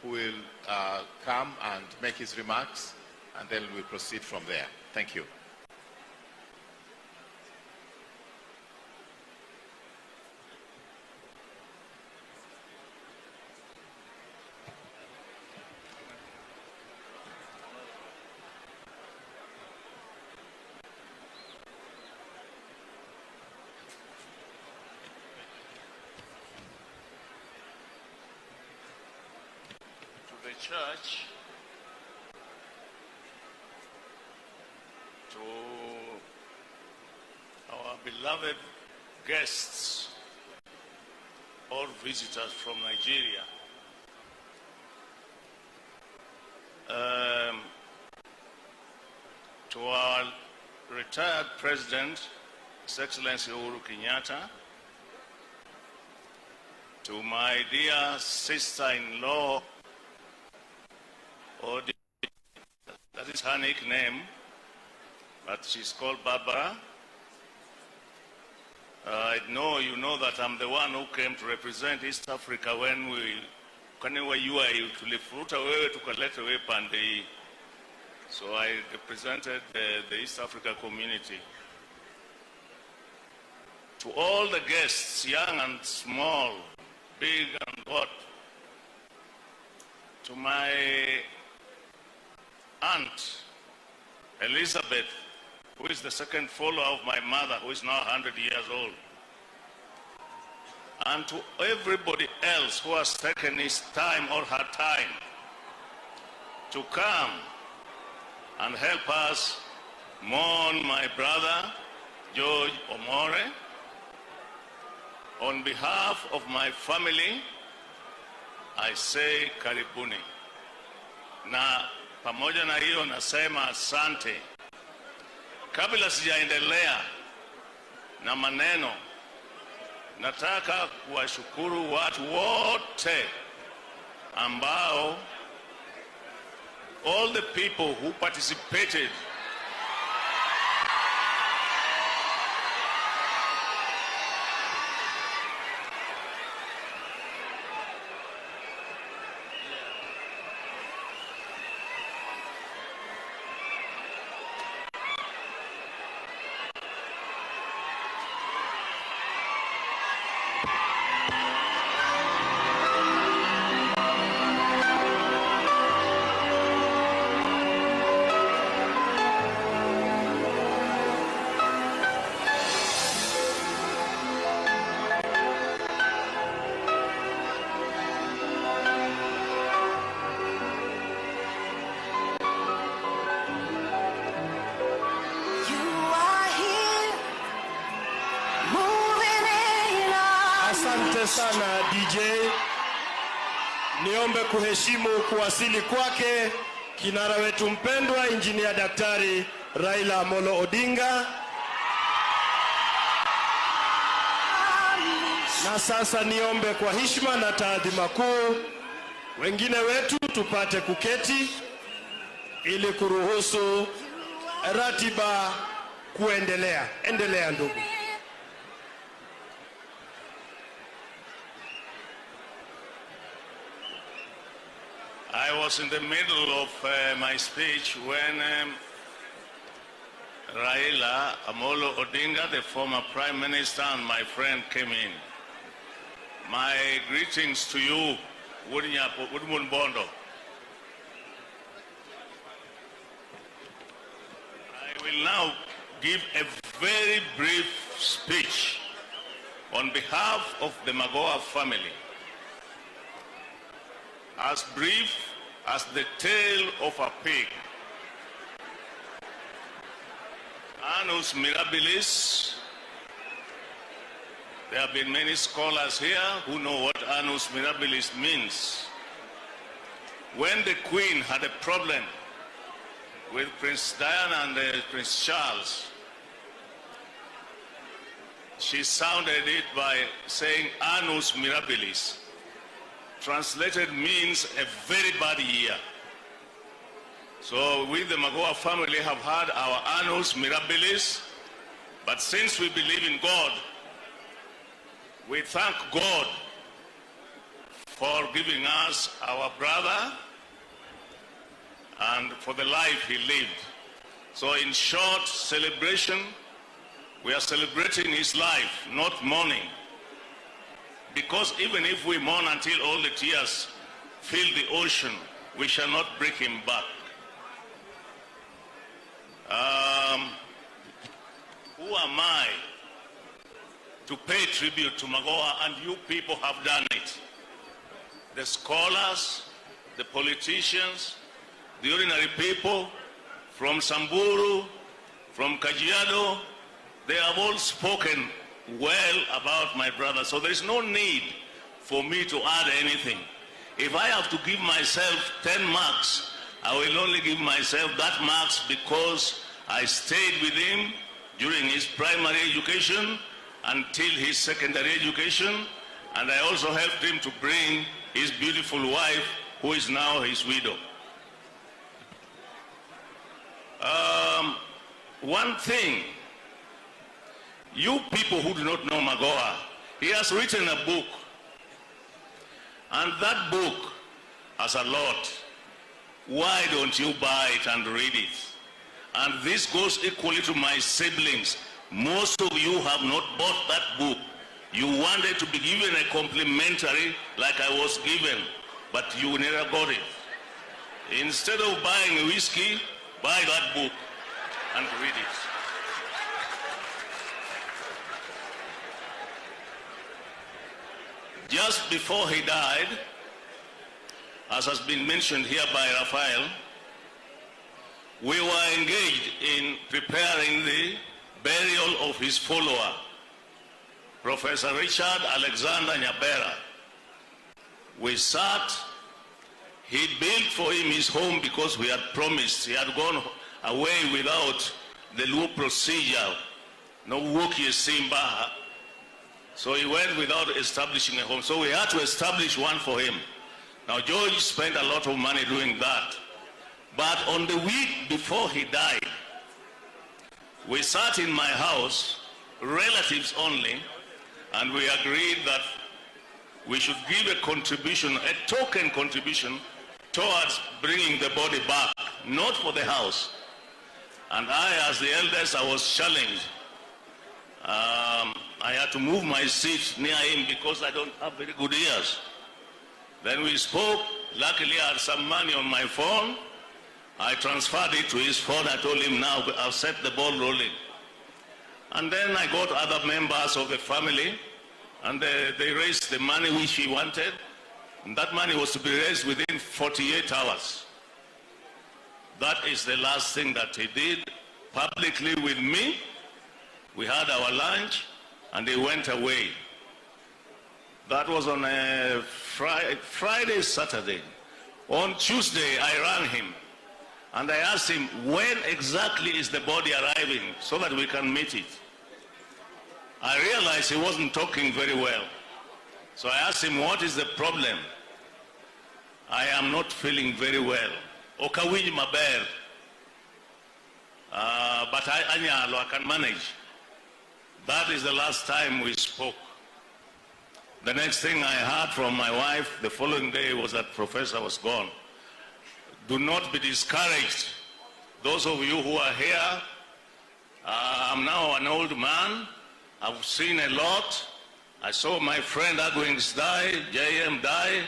who will come and make his remarks, and then we'll proceed from there. Thank you. Church, to our beloved guests, all visitors from Nigeria, to our retired President, His Excellency Uhuru Kenyatta, to my dear sister-in-law, that is her nickname, but she's called Barbara. I know you know that I'm the one who came to represent East Africa when so I represented the East Africa community. To all the guests, young and small, big and what, to my Aunt Elizabeth, who is the second follower of my mother, who is now 100 years old, and to everybody else who has taken his time or her time to come and help us mourn my brother, George Omore. On behalf of my family, I say karibuni. Na pamoja na hiyo nasema asante. Kabla sijaendelea na maneno, nataka kuwashukuru watu wote ambao, all the people who participated sana DJ. Niombe kuheshimu kuwasili kwake kinara wetu mpendwa Injinia Daktari Raila Amolo Odinga. Na sasa niombe kwa heshima na taadhima kuu wengine wetu tupate kuketi ili kuruhusu ratiba kuendelea. Endelea ndugu. I was in the middle of my speech when Raila Amolo Odinga, the former Prime Minister, and my friend came in. My greetings to you, Woodmund Bondo. I will now give a very brief speech on behalf of the Magoha family. As brief as the tail of a pig. Annus Mirabilis. There have been many scholars here who know what Annus Mirabilis means. When the Queen had a problem with Prince Diana and Prince Charles, she sounded it by saying Annus Mirabilis. Translated means a very bad year. So we, the Magoha family, have had our Annus Mirabilis, but since we believe in God, we thank God for giving us our brother and for the life he lived. So in short celebration, we are celebrating his life, not mourning. Because even if we mourn until all the tears fill the ocean, we shall not bring him back. Who am I to pay tribute to Magoha? And you people have done it. The scholars, the politicians, the ordinary people from Samburu, from Kajiado, they have all spoken well about my brother. So there is no need for me to add anything. If I have to give myself 10 marks, I will only give myself that marks because I stayed with him during his primary education until his secondary education, and I also helped him to bring his beautiful wife, who is now his widow. One thing, you people who do not know Magoha, he has written a book, and that book has a lot. Why don't you buy it and read it? And this goes equally to my siblings. Most of you have not bought that book. You wanted to be given a complimentary like I was given, but you never got it. Instead of buying whiskey, buy that book and read it. Just before he died, as has been mentioned here by Raphael, we were engaged in preparing the burial of his follower, Professor Richard Alexander Nyabera. We sat, he built for him his home because we had promised. He had gone away without the law procedure, no Woki Simba. So he went without establishing a home. So we had to establish one for him. Now George spent a lot of money doing that. But on the week before he died, we sat in my house, relatives only, and we agreed that we should give a contribution, a token contribution, towards bringing the body back, not for the house. And I, as the eldest, I was challenged. I had to move my seat near him because I don't have very good ears. Then we spoke. Luckily, I had some money on my phone. I transferred it to his phone. I told him, now I've set the ball rolling. And then I got other members of the family, and they raised the money which he wanted. And that money was to be raised within 48 hours. That is the last thing that he did publicly with me. We had our lunch, and he went away. That was on a Friday, Saturday. On Tuesday, I rang him, and I asked him, when exactly is the body arriving so that we can meet it? I realized he wasn't talking very well. So I asked him, what is the problem? I am not feeling very well. Okawiji maber. But I can manage. That is the last time we spoke. The next thing I heard from my wife the following day was that Professor was gone. Do not be discouraged. Those of you who are here, I'm now an old man. I've seen a lot. I saw my friend Agwings die, JM die.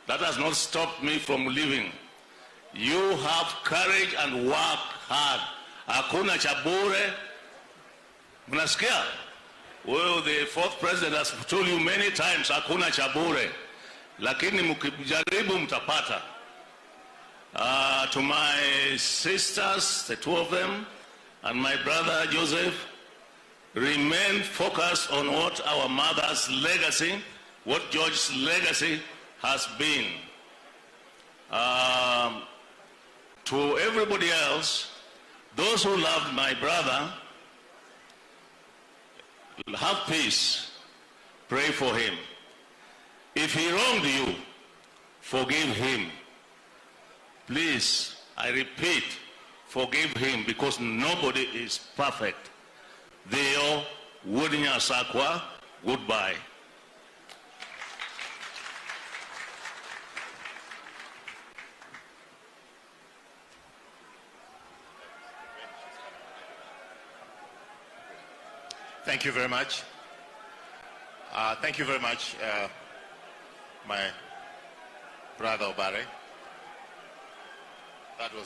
That has not stopped me from living. You have courage and work hard. Hakuna chabure. Mnasikia? Well, the fourth president has told you many times, hakuna chabure. Lakini mkijaribu mtapata. To my sisters, the two of them, and my brother Joseph, remain focused on what our mother's legacy, what George's legacy has been. To everybody else, those who loved my brother, have peace. Pray for him. If he wronged you, forgive him. Please, I repeat, forgive him, because nobody is perfect. Deo Wudinya Sakwa, goodbye. Thank you very much. Thank you very much, my brother Obare. That was